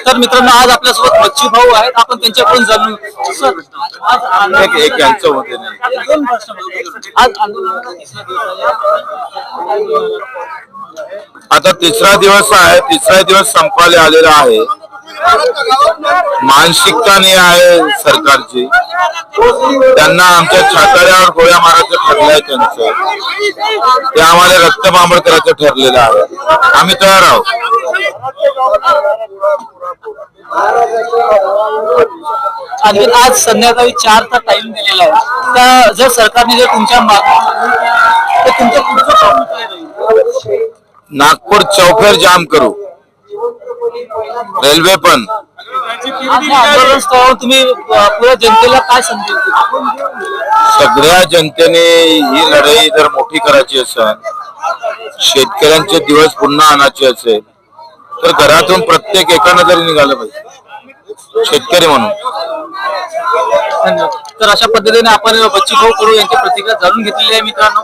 तर मित्रांनो आज आपल्यासोबत बच्चू भाऊ आहेत, आपण त्यांच्याकडून जाणून सर आज एक यांचं होते नाही. दोन प्रश्न. आज आंदोलनाचा तिसरा दिवस आहे. आता तिसरा दिवस आहे, तिसरा दिवस संपायला आलेला आहे. मानसिकता नाही आहे सरकारची, त्यांना आमच्या छाताड्यावर गोळ्या मारायचं ठरलंय त्यांचं, ते आम्हाला रक्तबांबळ करायचं ठरलेलं आहे. आम्ही तयार आहोत. आणि आज संध्याकाळी 4चा टाइम दिलेला आहे, त्या जर सरकारने जर तुमच्या तर तुमचं पुढचं पाऊल काय राहील? नागपूर चौफेर जाम करू, रेल्वे पण. आज या आंदोलन स्थळावर तुम्ही पुऱ्या जनतेला काय संदेश द्याल? सगळ्या जनतेने ही लढाई जर मोठी करायची असेल, शेतकऱ्यांचे दिवस पुन्हा आणायचे असेल, तर घरातून प्रत्येक एकानं तरी निघालं पाहिजे शेतकरी म्हणून. तर अशा पद्धतीने आपण बच्चू भाऊ कडू यांची प्रतिक्रिया जाणून घेतलेली आहे मित्रांनो.